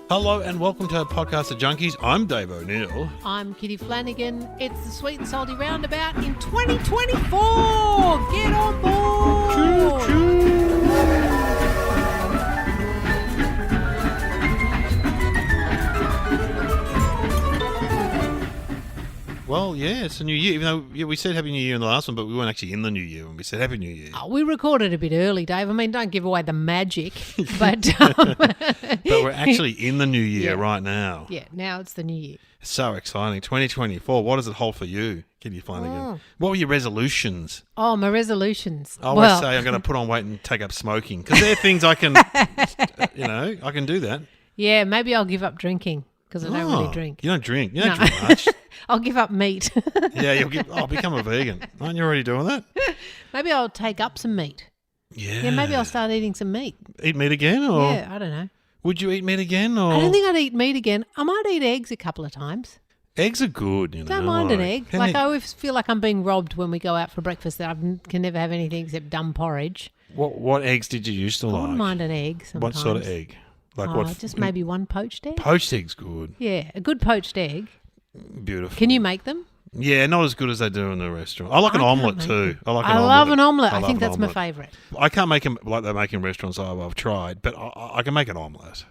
Hello and welcome to our podcast of Junkies. I'm Dave O'Neill. I'm Kitty Flanagan. It's the Sweet and Salty Roundabout in 2024. Get on board. Choo-choo. Well, yeah, it's a new year. Even though we said Happy New Year in the last one, but we weren't actually in the new year when we said Happy New Year. Oh, we recorded a bit early, Dave. I mean, don't give away the magic, but But we're actually in the new year right now. Yeah, now it's the new year. So exciting. 2024. What does it hold for you? Kitty Flanagan. What were your resolutions? Oh, my resolutions. I always say I'm going to put on weight and take up smoking because they're things I can, I can do that. Yeah, maybe I'll give up drinking because I don't really drink. You don't drink. You don't drink much. I'll give up meat. Yeah, I'll become a vegan. Aren't you already doing that? Maybe I'll take up some meat. Yeah. Maybe I'll start eating some meat. Eat meat again? Or Yeah, I don't know. Would you eat meat again? Or I don't think I'd eat meat again. I might eat eggs a couple of times. Eggs are good, you know. Don't mind an egg. I always feel like I'm being robbed when we go out for breakfast that I can never have anything except dumb porridge. What eggs did you used to I like? wouldn't mind an egg sometimes. What sort of egg? Just maybe one poached egg. Poached egg's good. Yeah, a good poached egg. Beautiful. Can you make them? Yeah, not as good as they do in the restaurant. I like an omelette too. I love an omelette. I think that's my favourite. I can't make them like they make in restaurants. I've tried, but I can make an omelette.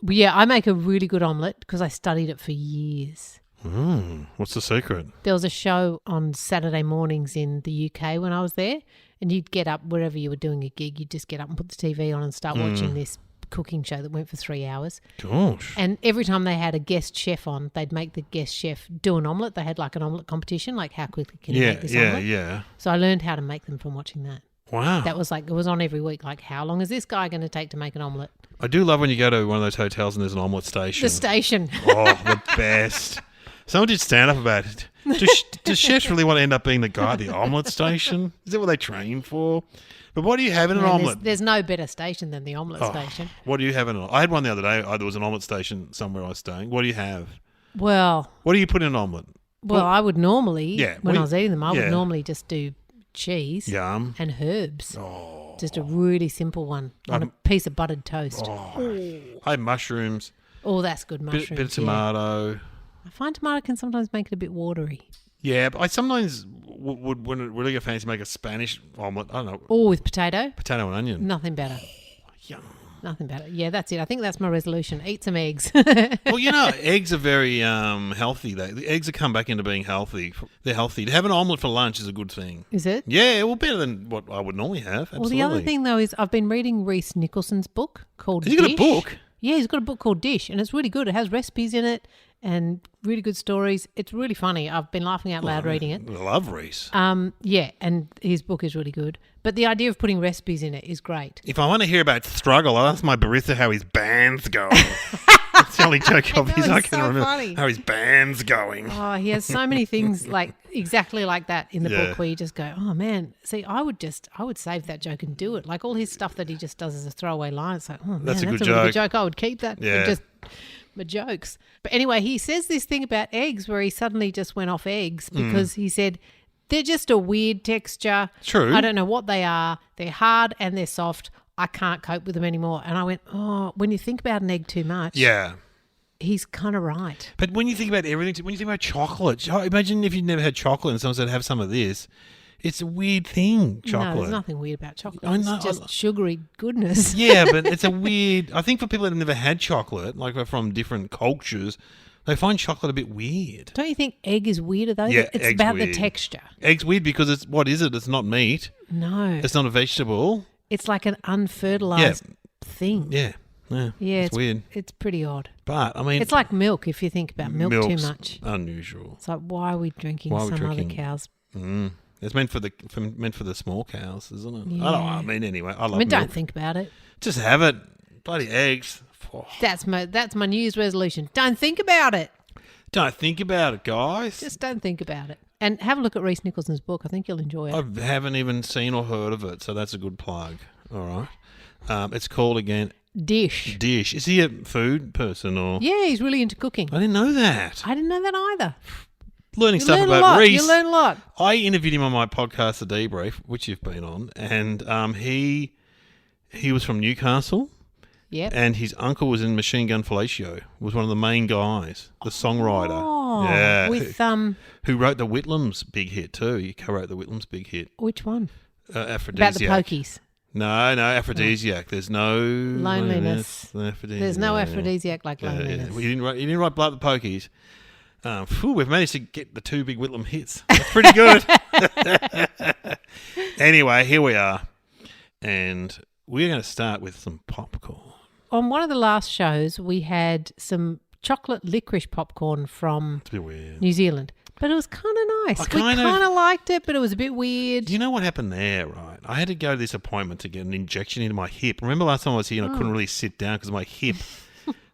Well, yeah, I make a really good omelette because I studied it for years. What's the secret? There was a show on Saturday mornings in the UK when I was there, and you'd get up wherever you were doing a gig. You'd just get up and put the TV on and start watching this cooking show that went for 3 hours. Gosh. And every time they had a guest chef on, they'd make the guest chef do an omelette. They had like an omelette competition, like how quickly can you make this omelette? Yeah. So I learned how to make them from watching that. Wow. That was it was on every week. Like, how long is this guy going to take to make an omelette? I do love when you go to one of those hotels and there's an omelette station. The station. Oh, the best. Someone did stand up about it. Does chefs really want to end up being the guy at the omelette station? Is that what they train for? But what do you have in an omelette? There's no better station than the omelette station. What do you have in an omelette? I had one the other day. There was an omelette station somewhere I was staying. What do you have? Well, what do you put in an omelette? Well, I would normally, when I was eating them, I would normally just do cheese and herbs. Oh. Just a really simple one on a piece of buttered toast. Oh. I have mushrooms. Oh, that's good, mushrooms. Bit of tomato. I find tomato can sometimes make it a bit watery. Yeah, but I sometimes would when it really get fancy, make a Spanish omelette. I don't know. Oh, with potato? Potato and onion. Nothing better. Yum. Nothing better. Yeah, that's it. I think that's my resolution. Eat some eggs. Well, eggs are very healthy. The eggs have come back into being healthy. They're healthy. To have an omelette for lunch is a good thing. Is it? Yeah, well, better than what I would normally have. Absolutely. Well, the other thing, though, is I've been reading Reese Nicholson's book called Dish. Has he got a book? Yeah, he's got a book called Dish, and it's really good. It has recipes in it and really good stories. It's really funny. I've been laughing out loud reading it. I love Reese. Yeah, and his book is really good. But the idea of putting recipes in it is great. If I want to hear about struggle, I'll ask my barista how his band's going. That's the only joke I can remember. Funny. How his band's going. Oh, he has so many things exactly like that in the book where you just go, oh man, see, I would save that joke and do it. Like all his stuff that he just does as a throwaway line. It's like, oh man, that's a really good joke. I would keep that. Yeah. Just my jokes. But anyway, he says this thing about eggs where he suddenly just went off eggs because he said they're just a weird texture. True. I don't know what they are. They're hard and they're soft. I can't cope with them anymore. And I went, oh, when you think about an egg too much. Yeah. He's kind of right. But when you think about everything, when you think about chocolate, imagine if you'd never had chocolate and someone said, have some of this. It's a weird thing, chocolate. No, there's nothing weird about chocolate. I know. It's just sugary goodness. Yeah, but it's a weird... I think for people that have never had chocolate, like from different cultures, they find chocolate a bit weird. Don't you think egg is weirder though? Yeah, it's egg's about weird. the texture. Egg's weird because what is it? It's not meat. No. It's not a vegetable. It's like an unfertilized thing. Yeah. Yeah, it's weird. It's pretty odd. But, I mean... It's like milk if you think about milk too much. Unusual. It's like, why are we drinking other cows? It's meant for the small cows, isn't it? Yeah. Anyway, I love milk. Don't think about it. Just have it. Bloody eggs. Oh. That's my New Year's resolution. Don't think about it. Don't think about it, guys. Just don't think about it. And have a look at Reese Nicholson's book. I think you'll enjoy it. I haven't even seen or heard of it, so that's a good plug. All right. It's called again... Dish. Is he a food person or? Yeah, he's really into cooking. I didn't know that. I didn't know that either. Learning stuff about Reese. You learn a lot. I interviewed him on my podcast, The Debrief, which you've been on, and he was from Newcastle. Yep. And his uncle was in Machine Gun Fellatio, was one of the main guys, the songwriter. Oh, Yeah. with Who wrote the Whitlams' big hit too. He co-wrote the Whitlams' big hit. which one? Aphrodisiac. About the Pokies. No, Aphrodisiac. There's no Loneliness. There's no aphrodisiac like loneliness. Yeah. Well, he didn't write Blood the Pokies. We've managed to get the 2 big Whitlam hits. That's pretty good. Anyway, here we are. And we're going to start with some popcorn. On one of the last shows, we had some chocolate licorice popcorn from It's a bit weird. New Zealand. But it was kind of nice. We kind of liked it, but it was a bit weird. You know what happened there, right? I had to go to this appointment to get an injection into my hip. Remember last time I was here and I couldn't really sit down because of my hip.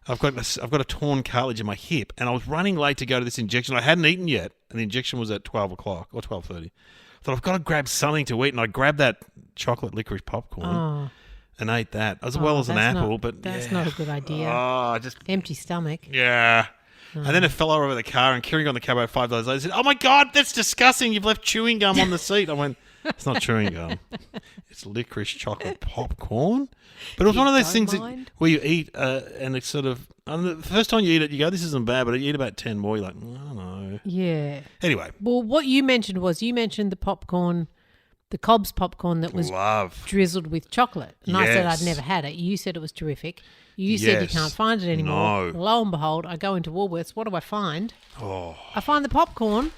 I've got a torn cartilage in my hip, and I was running late to go to this injection. I hadn't eaten yet, and the injection was at 12 o'clock or 12:30. I thought, I've got to grab something to eat, and I grabbed that chocolate licorice popcorn and ate that, as well as an apple. But that's not a good idea. Just empty stomach. Yeah. And then it fell over the car, and Kieran got in the car about 5 days later. Said, "Oh my God, that's disgusting! You've left chewing gum on the seat." I went, "It's not chewing gum; it's licorice chocolate popcorn." But it was one of those things where you eat, and it's sort of the first time you eat it, you go, "This isn't bad," but you eat about 10 more, you're like, "I don't know." Yeah. Anyway, well, what you mentioned the popcorn, the Cobb's popcorn that was drizzled with chocolate, and I said I'd never had it. You said it was terrific. You said you can't find it anymore. No. Lo and behold, I go into Woolworths. What do I find? Oh. I find the popcorn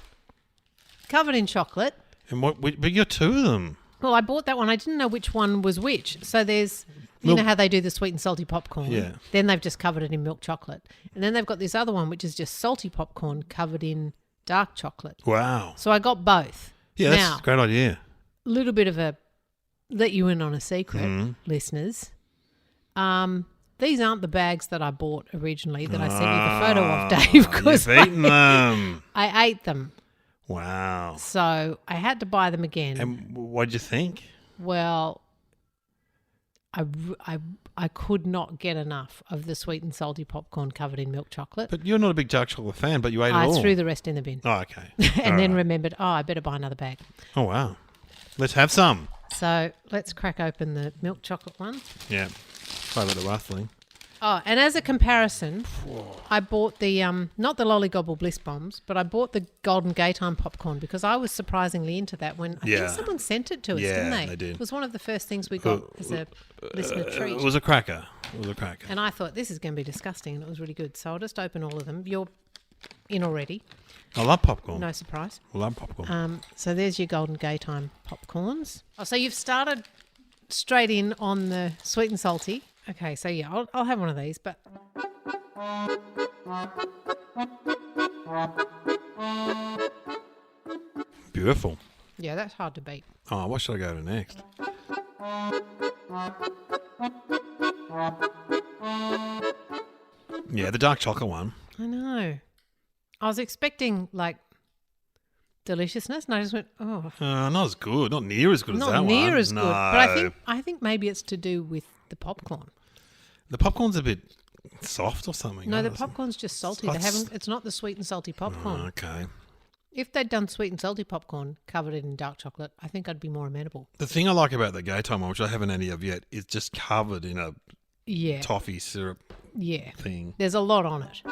covered in chocolate. And but you got 2 of them. Well, I bought that one. I didn't know which one was which. So there's, you know how they do the sweet and salty popcorn? Yeah. Then they've just covered it in milk chocolate. And then they've got this other one, which is just salty popcorn covered in dark chocolate. Wow. So I got both. Yeah, that's a great idea. A little bit of a let you in on a secret, listeners. These aren't the bags that I bought originally that I sent you the photo of, Dave. Because you've eaten them. I ate them. Wow. So I had to buy them again. And what'd you think? Well, I could not get enough of the sweet and salty popcorn covered in milk chocolate. But you're not a big dark chocolate fan, but you ate it all. I threw the rest in the bin. Oh, okay. And then remembered, I better buy another bag. Oh, wow. Let's have some. So let's crack open the milk chocolate one. Yeah. Sorry about the rustling. Oh, and as a comparison, I bought the, not the Lollygobble Bliss Bombs, but I bought the Golden Gaytime popcorn because I was surprisingly into that when I think someone sent it to us, didn't they? They did. It was one of the first things we got as a listener treat. It was a cracker. And I thought, this is going to be disgusting, and it was really good. So I'll just open all of them. You're in already. I love popcorn. No surprise. I love popcorn. So there's your Golden Gaytime popcorns. Oh, so you've started straight in on the sweet and salty. Okay, so yeah, I'll have one of these, but... Beautiful. Yeah, that's hard to beat. Oh, what should I go to next? Yeah, the dark chocolate one. I know. I was expecting, like, deliciousness, and I just went, oh. Not as good. Not near as good as that one. Not near as No. good. But I think maybe it's to do with the popcorn. The popcorn's a bit soft or something. No, the popcorn's just salty. It's not the sweet and salty popcorn. Oh, okay. If they'd done sweet and salty popcorn covered it in dark chocolate, I think I'd be more amenable. The thing I like about the Gaytime one, which I haven't any of yet, is just covered in a toffee syrup thing. There's a lot on it.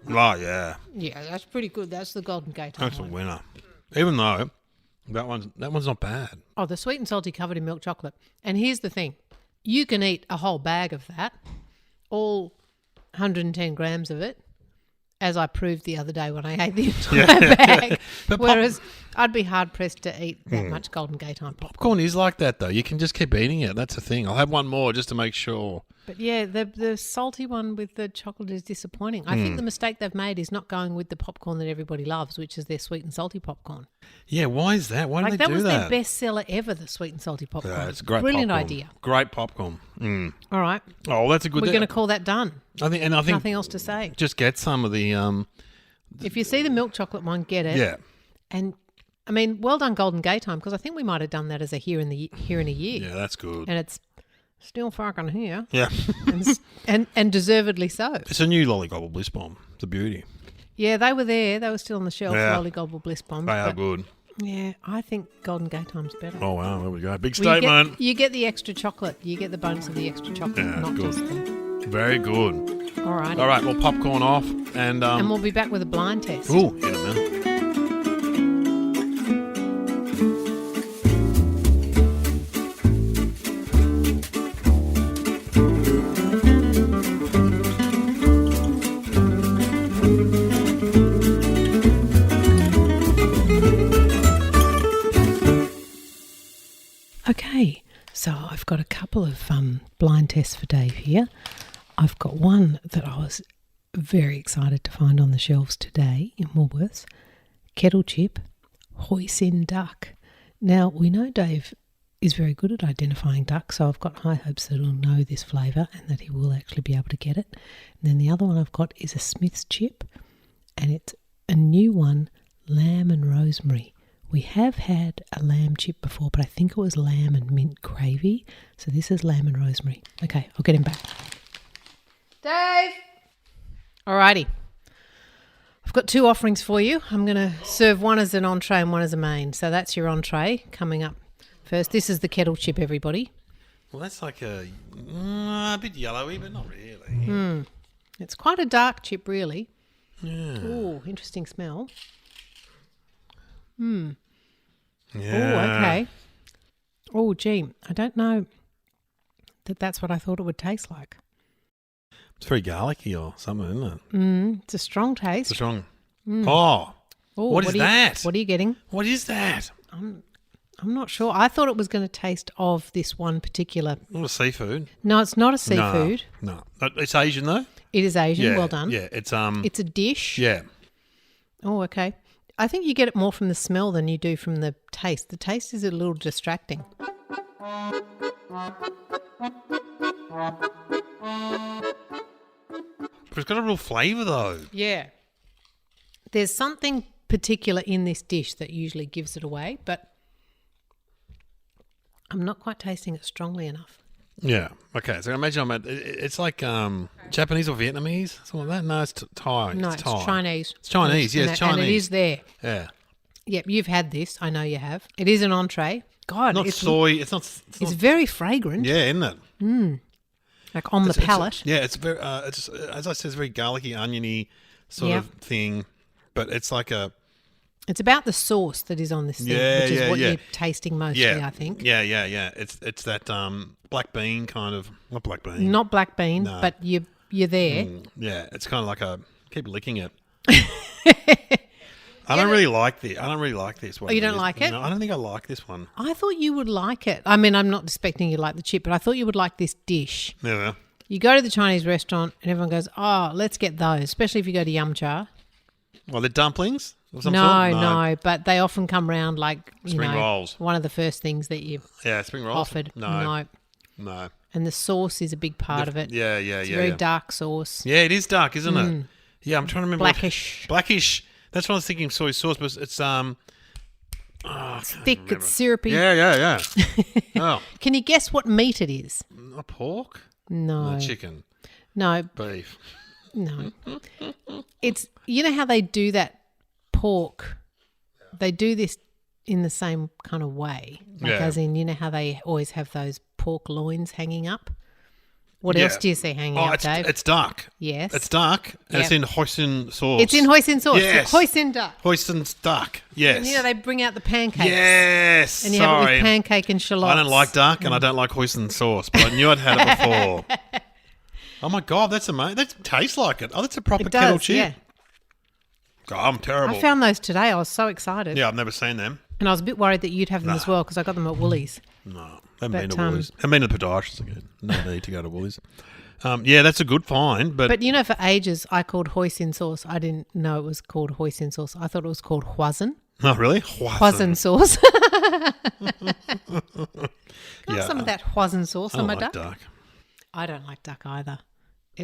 Oh, yeah. Yeah, that's pretty good. That's the Golden Gaytime That's a one. winner. Even though that one's not bad. Oh, the sweet and salty covered in milk chocolate. And here's the thing. You can eat a whole bag of that, all 110 grams of it, as I proved the other day when I ate the entire bag. Whereas I'd be hard-pressed to eat that much Golden Gaytime popcorn. Popcorn is like that, though. You can just keep eating it. That's the thing. I'll have one more just to make sure. But yeah, the salty one with the chocolate is disappointing. I think the mistake they've made is not going with the popcorn that everybody loves, which is their sweet and salty popcorn. Yeah, why is that? Why do they do that? That was their best seller ever, the sweet and salty popcorn. Yeah, it's great. Brilliant popcorn. idea. Great popcorn. Mm. All right. Oh, that's a good. We're going to call that done. I think Nothing else to say. Just get some of the. If you see the milk chocolate one, get it. Yeah. And I mean, well done, Golden Gaytime, because I think we might have done that as a here in a year. Yeah, that's good. And it's still fucking here. Yeah. and deservedly so. It's a new Lollygobble Bliss Bomb. It's a beauty. Yeah, they were there. They were still on the shelf. Yeah. Lollygobble Bliss Bombs. They are good. Yeah, I think Golden Gaytime's better. Oh, wow. There we go. Big Well, statement. you get the extra chocolate. You get the bonus of the extra chocolate, Yeah, not good. just the... Very good. All right. All right, well, popcorn off. And we'll be back with a blind test. ooh, in a minute. Okay, so I've got a couple of blind tests for Dave here. I've got one that I was very excited to find on the shelves today in Woolworths. Kettle chip, hoisin duck. Now, we know Dave is very good at identifying duck, so I've got high hopes that he'll know this flavour and that he will actually be able to get it. And then the other one I've got is a Smith's chip, and it's a new one, lamb and rosemary. We have had a lamb chip before, but I think it was lamb and mint gravy. So this is lamb and rosemary. Okay, I'll get him back. Dave! Alrighty. I've got two offerings for you. I'm going to serve one as an entree and one as a main. So that's your entree coming up first. This is the kettle chip, everybody. Well, that's like a bit yellowy, but not really. It's quite a dark chip, really. Yeah. Ooh, interesting smell. Yeah. Oh, okay. Oh, gee, I don't know that that's what I thought it would taste like. It's very garlicky or something, isn't it? It's a strong taste. It's strong. Oh, Ooh, what is that? What are you getting? What is that? I'm not sure. I thought it was going to taste of this one particular. Not a seafood. No, it's not a seafood. No. It's Asian though. It is Asian. Yeah. Well done. Yeah. It's It's a dish. Yeah. Oh, okay. I think you get it more from the smell than you do from the taste. The taste is a little distracting. But it's got a real flavour though. Yeah. There's something particular in this dish that usually gives it away, but I'm not quite tasting it strongly enough. Yeah. Okay. So I imagine it's like Japanese or Vietnamese, something like that. No, it's Thai. No, it's it's Thai. Chinese. It's Chinese. Yeah, it's Chinese. And it is there. Yeah. Yep, you've had this. I know you have. It is an entree. God, Not it's soy. It's not. It's very fragrant. Yeah, isn't it? Like on the palate. Yeah, it's very. It's as I said, it's very garlicky, oniony sort Yep. of thing. But it's like a. It's about the sauce that is on this thing, Yeah, which is yeah, what yeah. you're tasting mostly, Yeah, I think. Yeah. It's that black bean kind of. Not black bean. Not black bean, No. but you're there. Yeah, it's kind of like a. Keep licking it. I don't really like this. Oh, you don't like it? No, I don't think I like this one. I thought you would like it. I mean, I'm not expecting you to like the chip, but I thought you would like this dish. Yeah. You go to the Chinese restaurant and everyone goes, oh, let's get those, especially if you go to Yum Cha. Well, they're dumplings of some No, sort? no, but they often come round like, Spring rolls. one of the first things that you Yeah, spring rolls. offered. No. And the sauce is a big part of it. Yeah. It's a very dark sauce. Yeah, it is dark, isn't it? Yeah, I'm trying to remember. Blackish. Blackish. That's what I was thinking. Soy sauce, but it's It's thick, it's syrupy. Yeah. Oh, Can you guess what meat it is? not pork. No. No, chicken, No, beef. no. It's, you know how they do that pork? They do this in the same kind of way. Like Yeah. as in, you know how they always have those pork loins hanging up? What Yeah. else do you see hanging up, Dave? It's dark. Yes. It's dark, and it's Yep. in hoisin sauce. It's in hoisin sauce. Yes. Hoisin duck. Hoisin's duck. Yes. And you know, they bring out the pancakes. Yes. And you have it Sorry. with pancake and shallots. I don't like duck, and I don't like hoisin sauce, but I knew I'd had it before. Oh my god, that's amazing! That tastes like it. Oh, that's a proper It kettle does, chip. yeah. God, I'm terrible. I found those today. I was so excited. Yeah, I've never seen them. And I was a bit worried that you'd have them as well because I got them at Woolies. No, haven't been But, to Woolies. Haven't been to the podiatrist again. No need to go to Woolies. Yeah, that's a good find, but But you know, for ages I called hoisin sauce. I didn't know it was called hoisin sauce. I thought it was called huazen. oh really? Huazen sauce. Yeah, Some of that huazen sauce I on don't my like duck. duck. I don't like duck either.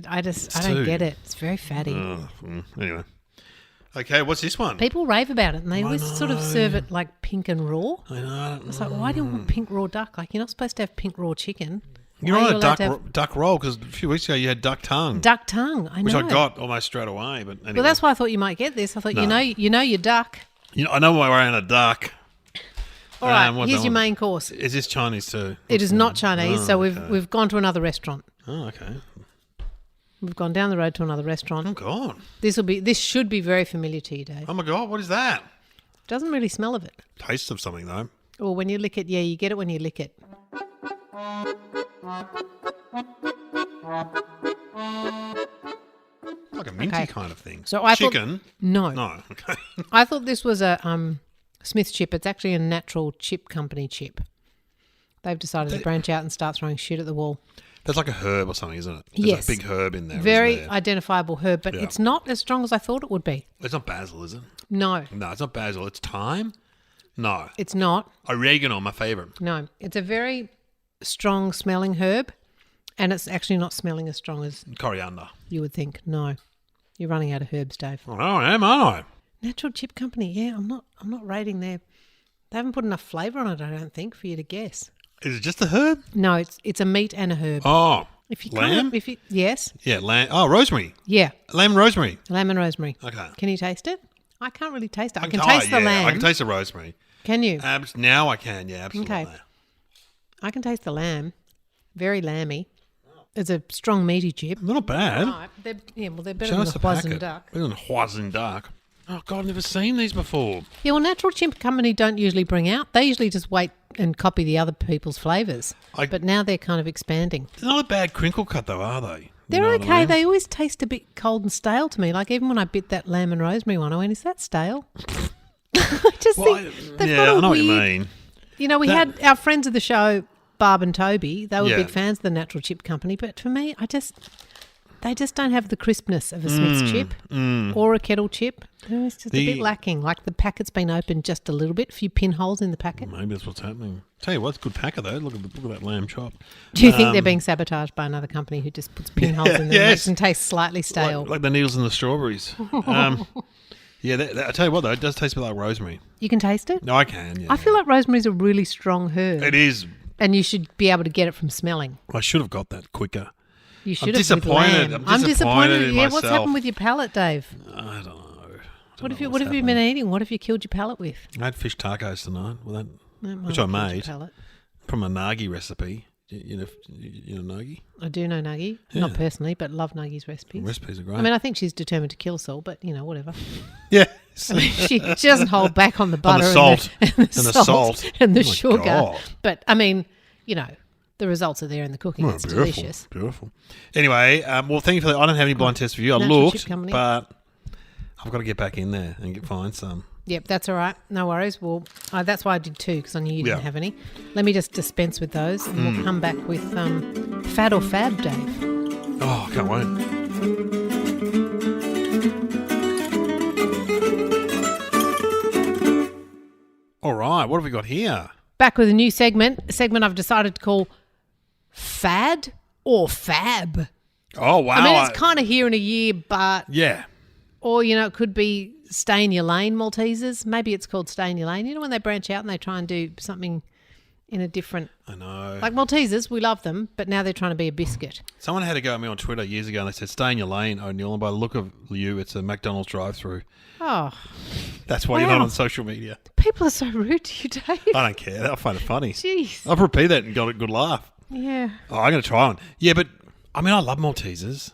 I don't too- get it. It's very fatty. Anyway, okay, what's this one? People rave about it and they always sort of serve it like pink and raw. I know. I don't It's like, why do you want pink raw duck? Like, you're not supposed to have pink raw chicken. You're Why are on you a allowed to have duck roll because a few weeks ago you had duck tongue, duck tongue. I know. which I got almost straight away. But anyway. Well, that's why I thought you might get this. I thought, No. you know your duck. I know why we're in a duck. All right, what's here's that your one? main course. Is this Chinese too? It is not Chinese, so okay. we've gone to another restaurant. Oh, okay. We've gone down the road to another restaurant. Oh, God. This should be very familiar to you, Dave. Oh, my God. What is that? Doesn't really smell of it. Taste of something, though. Or when you lick it, yeah, you get it when you lick it. Like a minty kind of thing. So I Chicken? No. No. Okay. I thought this was a Smith chip. It's actually a natural chip company chip. They've decided to branch out and start throwing shit at the wall. That's like a herb or something, isn't it? There's Yes. a big herb in there. Very isn't there? identifiable herb, but Yeah. it's not as strong as I thought it would be. It's not basil, is it? No, No, it's not basil. It's thyme? No. it's not. Oregano, my favourite. No, it's a very strong smelling herb, and it's actually not smelling as strong as Coriander. you would think. No, you're running out of herbs, Dave. Oh, I am, aren't Natural chip company. Yeah, I'm not rating there. They haven't put enough flavour on it, I don't think, for you to guess. I? Is it just a herb? No, it's a meat and a herb. Oh. If you lamb? Yes, Yeah, lamb. Oh, rosemary. yeah, Lamb and rosemary. lamb and rosemary. Okay. Can you taste it? I can't really taste it. I can Oh, taste the yeah, lamb. I can taste the rosemary. Can you? Now I can, yeah, absolutely. Okay. I can taste the lamb. Very lamby. It's a strong meaty chip. They're not bad. Right. They're better Show than us the the Huazen packet. duck. Better than Huazen duck. Oh, God, I've never seen these before. Yeah, well, natural chip company don't usually bring out. They usually just wait and copy the other people's flavours. But now they're kind of expanding. They're not a bad crinkle cut, though, are they? They're You know what okay. I mean? They always taste a bit cold and stale to me. Like even when I bit that lamb and rosemary one, I went, "Is that stale?" I just think they've got a I know what weird. you mean. You know, we had our friends of the show, Barb and Toby. They were Yeah. big fans of the natural chip company, but for me, they just don't have the crispness of a Smith's chip or a kettle chip. It's just a bit lacking. Like the packet's been opened just a little bit, a few pinholes in the packet. Maybe that's what's happening. Tell you what, it's a good packer, though. Look at that lamb chop. Do you think they're being sabotaged by another company who just puts pinholes in them and yes. makes them taste slightly stale? Like the needles in the strawberries. I tell you what, though, it does taste a bit like rosemary. You can taste it? No, I can, yeah. I feel like rosemary's a really strong herb. It is. And you should be able to get it from smelling. I should have got that quicker. You should I'm have with disappointed. lamb. I'm disappointed in Yeah, what's myself. happened with your palate, Dave? I don't know. What have you been eating? What have you killed your palate with? I had fish tacos tonight, That might which have I killed your made palate. from a nagi recipe. You know nagi? I do know Nuggie. Yeah. Not personally, but love Nuggie's recipes. Recipes are great. I mean, I think she's determined to kill us all, but, whatever. yeah. I mean, she doesn't hold back on the butter salt. and the salt and the Oh my sugar. God. But, I mean, the results are there in the cooking. Oh, It's beautiful, delicious. beautiful. Anyway, well, thank you for that. I don't have any blind tests for you. I Natural looked, chip company. but I've got to get back in there and find some. Yep, that's all right. No worries. Well, that's why I did two, because I knew you didn't Yeah. have any. Let me just dispense with those, and we'll come back with Fad or Fab, Dave. Oh, I can't wait. All right, what have we got here? Back with a new segment, a segment I've decided to call Fad or Fab. Oh, wow. I mean, it's kind of here in a year, but, yeah. or, it could be Stay in Your Lane Maltesers. Maybe it's called Stay in Your Lane. You know, when they branch out and they try and do something in a different... I know. Like Maltesers, we love them, but now they're trying to be a biscuit. Someone had a go at me on Twitter years ago and they said, stay in your lane, O'Neill, and by the look of you, it's a McDonald's drive-through. Oh, That's why you're not Wow. on social media. people are so rude to you, Dave. I don't care. I find it funny. Jeez. I've repeated that and got a good laugh. Yeah. Oh, I'm going to try one. Yeah, but, I mean, I love Maltesers.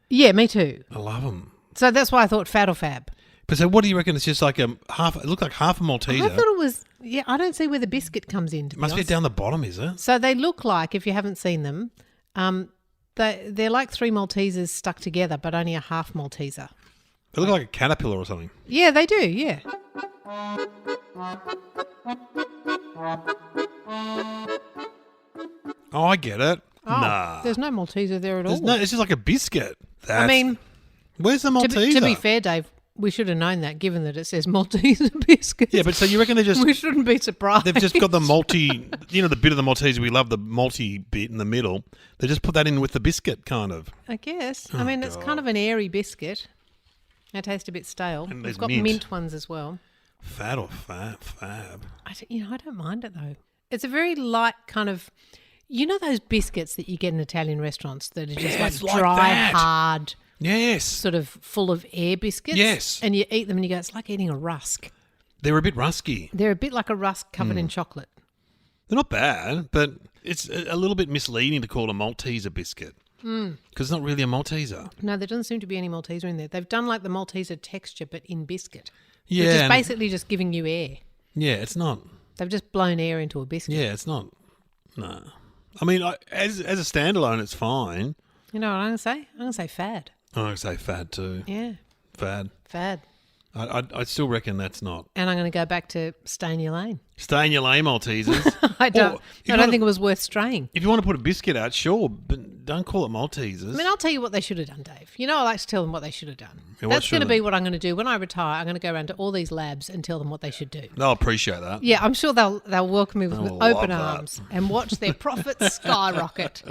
Yeah, me too. I love them. So that's why I thought Fad or Fab. But so what do you reckon? It's just like half, it looked like half a Malteser. I thought it was, I don't see where the biscuit comes in, to be Must be honest. down the bottom, is it? So they look like, if you haven't seen them, they're like three Maltesers stuck together, but only a half Malteser. They look like a caterpillar or something. Yeah, they do, yeah. Oh, I get it. Oh, nah. there's no Malteser there at all. It's just like a biscuit. I mean, where's the to Malteser? be fair, Dave, we should have known that, given that it says Malteser biscuits. Yeah, but so you reckon they just... we shouldn't be surprised. They've just got the multi, the bit of the Malteser we love, the multi bit in the middle. They just put that in with the biscuit, kind of. I guess. I mean, it's kind of an airy biscuit. They taste a bit stale. And We've there's got mint. mint ones as well. Fat or fab? I don't mind it though. It's a very light kind of, those biscuits that you get in Italian restaurants that are just Yeah, it's like like dry, that. hard, Yes. sort of full of air biscuits. Yes. And you eat them and you go, it's like eating a rusk. They're a bit rusky. They're a bit like a rusk covered in chocolate. They're not bad, but it's a little bit misleading to call a Malteser biscuit. Because it's not really a Malteser. No, there doesn't seem to be any Malteser in there. They've done like the Malteser texture, but in biscuit. Yeah. Which is basically just giving you air. Yeah, it's not. They've just blown air into a biscuit. Yeah, it's not. No. I mean, as a standalone, it's fine. You know what I'm going to say? I'm going to say fad. I'm going to say fad too. Yeah. Fad. Fad. I still reckon that's not. And I'm going to go back to stay in your lane. Stay in your lane, Maltesers. I don't think it was worth straying. If you want to put a biscuit out, sure, but don't call it Maltesers. I mean, I'll tell you what they should have done, Dave. You know, I like to tell them what they should have done. Yeah, That's going to be what I'm going to do. When I retire, I'm going to go around to all these labs and tell them what they should do. They'll appreciate that. Yeah, I'm sure they'll welcome me with They'll open love that. arms and watch their profits skyrocket.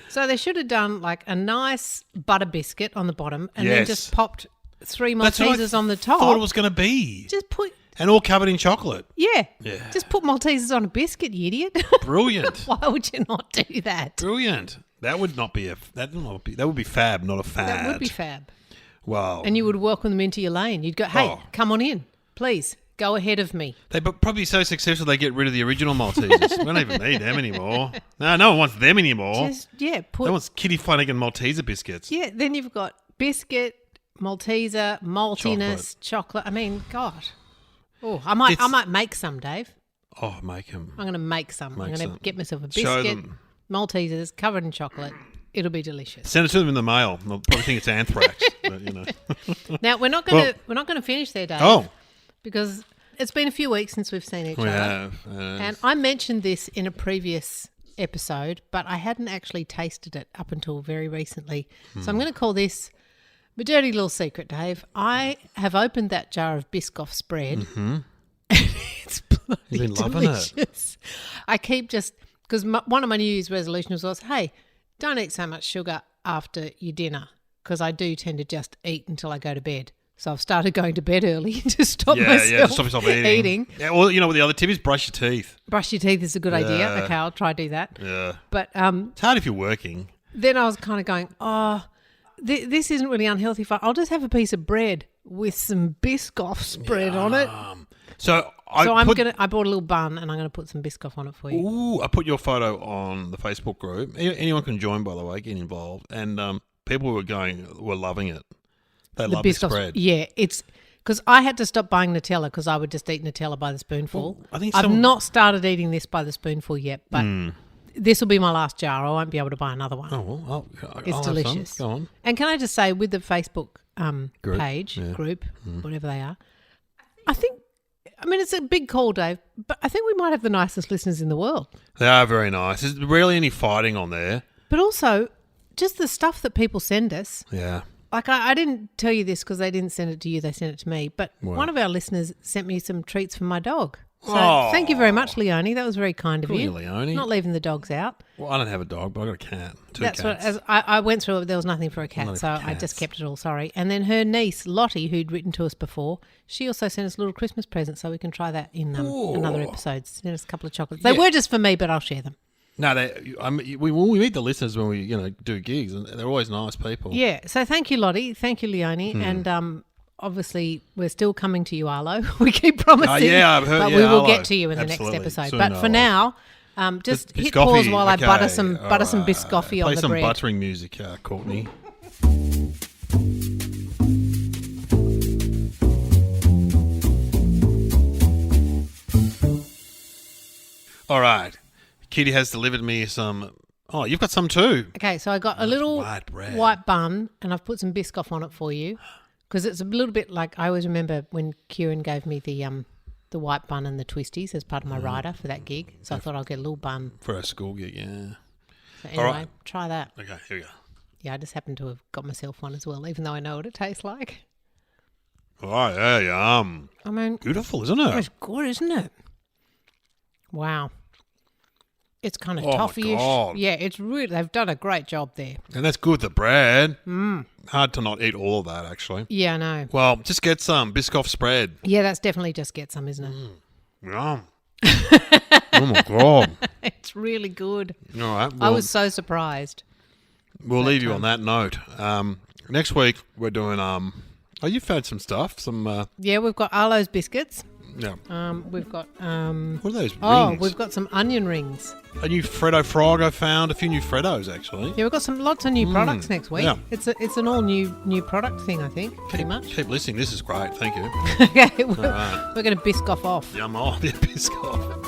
So they should have done like a nice butter biscuit on the bottom and then Yes. just popped 3 That's what I Maltesers on the top. thought it was going to be. Just put, And all covered in chocolate. yeah, Yeah. just put Maltesers on a biscuit, you idiot. Brilliant. Why would you not do that? Brilliant. That would not be that would be fab, not a fad. That would be fab. Wow. And you would welcome them into your lane. You'd go, hey, Oh. come on in, please. Go ahead of me. They're probably so successful they get rid of the original Maltesers. We don't even need them anymore. No one wants them anymore. Just, yeah, They want Kitty Flanagan Malteser biscuits. yeah, then you've got biscuit, Malteser, maltiness, chocolate. I mean, God. Oh, I might make some, Dave. Oh, make them. I'm going to make some. I'm going to some. get myself a Show biscuit, them. Maltesers covered in chocolate. It'll be delicious. Send it to them in the mail. They'll probably think it's anthrax. But, you know. Now we're not going to finish there, Dave. Oh, because it's been a few weeks since we've seen each we other. have. And I mentioned this in a previous episode, but I hadn't actually tasted it up until very recently. So I'm going to call this my dirty little secret, Dave. I have opened that jar of Biscoff spread. Mm-hmm. And it's bloody You've been loving it. delicious. I keep just, because one of my New Year's resolutions was, hey, don't eat so much sugar after your dinner, because I do tend to just eat until I go to bed. So I've started going to bed early to stop myself stop yourself eating. Yeah, well, you know what the other tip is? Brush your teeth. Brush your teeth is a good idea. Yeah. Okay, I'll try to do that. Yeah. But It's hard if you're working. then I was kind of going, this isn't really unhealthy. I'll just have a piece of bread with some Biscoff spread on it. So I bought a little bun and I'm gonna put some Biscoff on it for you. Ooh, I put your photo on the Facebook group. Anyone can join, by the way, get involved. And people were loving it. They love the spread. Yeah, it's because I had to stop buying Nutella because I would just eat Nutella by the spoonful. Well, I think I've not started eating this by the spoonful yet, but this will be my last jar. I won't be able to buy another one. Oh, well, It's I'll delicious. Have some. Go on. And can I just say, with the Facebook Group, page, yeah. group, whatever they are, I mean, it's a big call, Dave, but I think we might have the nicest listeners in the world. They are very nice. There's rarely any fighting on there. But also, just the stuff that people send us. Yeah. Like, I didn't tell you this because they didn't send it to you, they sent it to me. But one of our listeners sent me some treats for my dog. So thank you very much, Leonie. That was very kind of you. Leonie. Not leaving the dogs out. Well, I don't have a dog, but I've got a cat. Two That's cats. what, as I went through it, there was nothing for a cat, Bloody so I cats. just kept it all, sorry. And then her niece, Lottie, who'd written to us before, she also sent us a little Christmas present, so we can try that in another episode. Sent us a couple of chocolates. They were just for me, but I'll share them. No, we meet the listeners when we do gigs, and they're always nice people. Yeah, so thank you, Lottie. Thank you, Leonie. And obviously, we're still coming to you, Arlo. We keep promising. I've heard. But Yeah, we will Arlo. get to you in the Absolutely. next episode. Soon, But for Arlo. now, just hit Biscoffy, pause while I butter okay, some all right. biscoffy on Play the some bread. buttering music, Courtney. All right. Kitty has delivered me some. Oh, you've got some too. Okay, so I got a little white bread. white bun, and I've put some Biscoff on it for you because it's a little bit like I always remember when Kieran gave me the white bun and the twisties as part of my rider for that gig. So I thought I'll get a little bun. For our school gig, yeah. So anyway, All right. try that. Okay, here we go. Yeah, I just happen to have got myself one as well, even though I know what it tastes like. Oh, yeah, yum. I mean, Beautiful, isn't it? it's good, isn't it? Wow. It's kind of Oh, my toffee-ish. God. Yeah, it's really, they've done a great job there. And that's good, the bread. Hard to not eat all of that, actually. Yeah, I know. Well, just get some Biscoff spread. Yeah, that's definitely just get some, isn't it? Yum. Oh, my God. It's really good. All right. I Well, was so surprised. we'll leave you on that note. Next week, we're doing... Oh, you've had some stuff. Some... Yeah, we've got Arlo's biscuits. Yeah. We've got What are those oh, rings? we've got some onion rings. A new Freddo frog I found. A few new Freddos, actually. Yeah, we've got lots of new products next week. Yeah. It's an all new product thing, I think, pretty much. Keep listening. This is great. Thank you. Okay, All right. we're going to Biscoff off. Yum on. Yeah, Biscoff.